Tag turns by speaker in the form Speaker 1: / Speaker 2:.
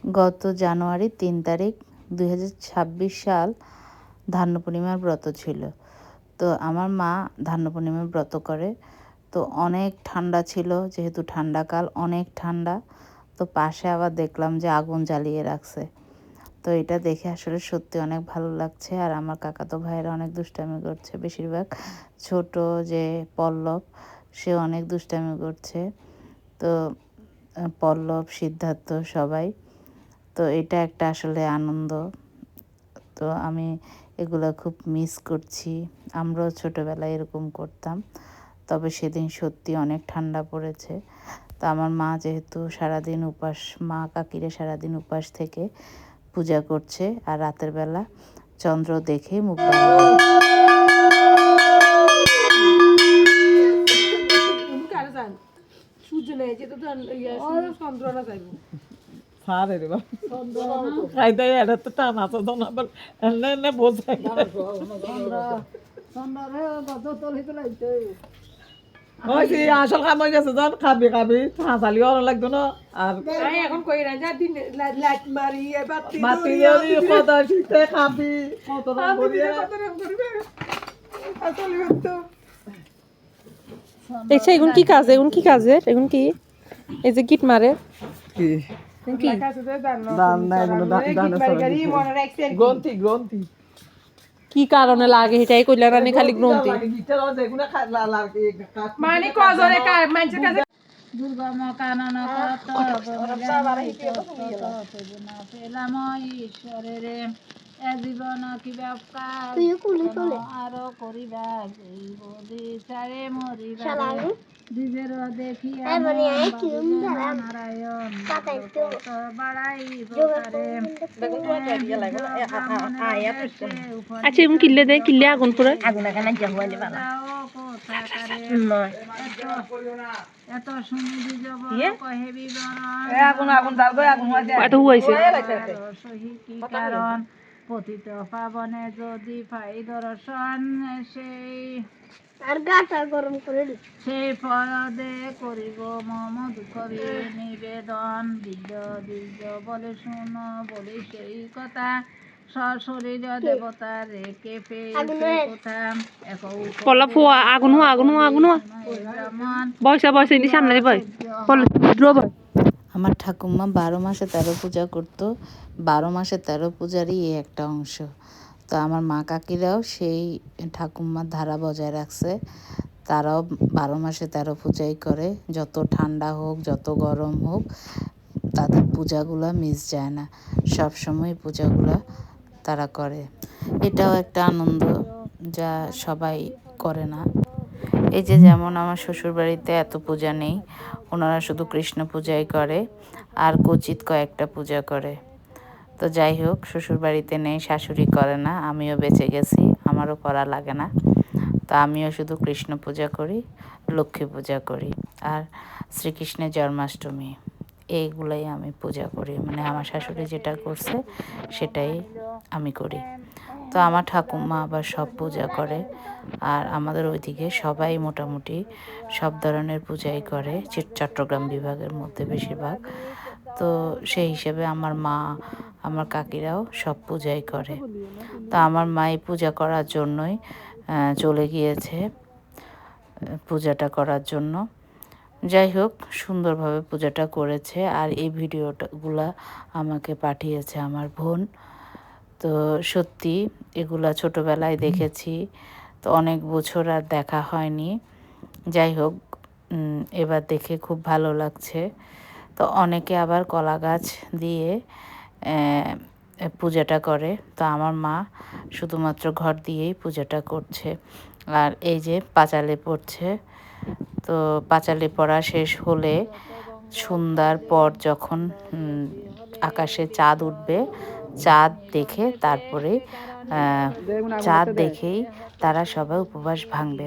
Speaker 1: গত জানুয়ারি ৩ তারিখ ২০২৬ সাল ধান্য পূর্ণিমার ব্রত ছিল। তো আমার মা ধান্য পূর্ণিমার ব্রত করে। তো অনেক ঠান্ডা ছিল, যেহেতু ঠান্ডাকাল, অনেক ঠান্ডা। তো পাশে আবার দেখলাম যে আগুন জ্বালিয়ে রাখছে। তো এটা দেখে আসলে সত্যি অনেক ভালো লাগছে। আর আমার কাকাতো ভাইয়েরা অনেক দুষ্টামি করছে, বেশিরভাগ ছোট যে পল্লব, সে অনেক দুষ্টামি করছে। তো পল্লব, সিদ্ধার্থ সবাই। তো এটা একটা আসলে আনন্দ। তো আমি এগুলো খুব মিস করছি। আমরাও ছোটোবেলায় এরকম করতাম। তবে সেদিন সত্যি অনেক ঠান্ডা পড়েছে। তো আমার মা যেহেতু সারাদিন উপাস, মা কাকিরা সারাদিন উপাস থেকে পূজা করছে, আর রাতের বেলা চন্দ্র দেখেই মুখ
Speaker 2: আসল কাম হয়ে গেছে, ধর খাবি খাবি হাঁসালি অন লাগতো না। আর
Speaker 3: এখন কই রাজা দিন লাইট মারি বাতি
Speaker 2: বাতি ধরি কত শীতে খাবি কত রকম করিয়ে
Speaker 3: করবে আসলে তো
Speaker 4: দেখছে এখন কি কাজ, এখন কি কাজের, এখন কি এই যে গিট মারে
Speaker 2: কি দান নাই কোনো দান গ্রন্থি গ্রন্থি
Speaker 4: কি কারণে লাগে সেটাই কইলা না, খালি গ্রন্থি
Speaker 3: মানে কজরে মানুষের কাছে
Speaker 5: দুর্গম কানন কত পেলাম ঈশ্বরের জীবন কিবা আরো করিবা চারে মরিবা দিজের দেখিয়া নারায়ণ বাড়াই
Speaker 4: আচ্ছা এখন কিনলে দেয়, কিনলে আগুন পুরো
Speaker 5: এত সুন্দর জব কহেবি
Speaker 2: আগুন আগুন দাও আগুন
Speaker 4: এত হুয়াইছে
Speaker 5: সহি কি কারণ পতিত পাবনে যদি পাই দর্শন সেই আর গাটা গরম করে সেই পদে করিব মম দুঃখ নিবেদন দিব্য দিব্য বলে শুন বলি সেই কথা সশরীর দেবতা রেখে পেয়ে কথা
Speaker 4: পলা ফুয়া আগুন হুয়া আগুন হুয়া আগুন হুয়া বয়সা বয়সা ইনি সামনে বয় বয়।
Speaker 1: আমার ঠাকুমা 12 মাসে 13 পূজা করতো। 12 মাসে 13 পূজারই এই একটা অংশ। তো আমার মা কাকিরাও সেই ঠাকুমার ধারা বজায় রাখছে। তারাও 12 মাসে 13 পূজাই করে। যত ঠান্ডা হোক, যত গরম হোক, তাদের পূজাগুলো মিস যায় না। সব সময় পূজাগুলো তারা করে। এটাও একটা আনন্দ, যা সবাই করে না। এই যে যেমন আমার শ্বশুরবাড়িতে এত পূজা নেই, ওনারা শুধু কৃষ্ণ পূজাই করে আর কচিত কয়েকটা পূজা করে। তো যাই হোক, শ্বশুরবাড়িতে নেই, শাশুড়ি করে না, আমিও বেঁচে গেছি, আমারও করা লাগে না। তো আমিও শুধু কৃষ্ণ পূজা করি, লক্ষ্মী পূজা করি আর শ্রীকৃষ্ণের জন্মাষ্টমী, এইগুলাই আমি পূজা করি। মানে আমার শাশুড়ি যেটা করছে সেটাই আমি করি। তো আমার ঠাকুমা আবার সব পূজা করে। আর আমাদের ওইদিকে সবাই মোটামুটি সব ধরনের পূজাই করে, চট্টগ্রাম বিভাগের মধ্যে বেশিরভাগ। তো সেই হিসেবে আমার মা, আমার কাকিরাও সব পূজাই করে। তো আমার মা এই পূজা করার জন্যই চলে গিয়েছে, পূজাটা করার জন্য। যাই হোক, সুন্দরভাবে পূজাটা করেছে। আর এই ভিডিওগুলা আমাকে পাঠিয়েছে আমার বোন। তো সত্যি এগুলা ছোটোবেলায় দেখেছি, তো অনেক বছর আর দেখা হয়নি। যাই হোক, এবার দেখে খুব ভালো লাগছে। তো অনেকে আবার কলা গাছ দিয়ে পূজাটা করে। তো আমার মা শুধুমাত্র ঘর দিয়েই পূজাটা করছে। আর এই যে পাঁচালি পড়ছে। তো পাঁচালি পড়া শেষ হলে সন্ধ্যার পর যখন আকাশে চাঁদ উঠবে, চাঁদ দেখে তারপরে চাঁদ দেখেই তারা সবাই উপবাস ভাঙবে।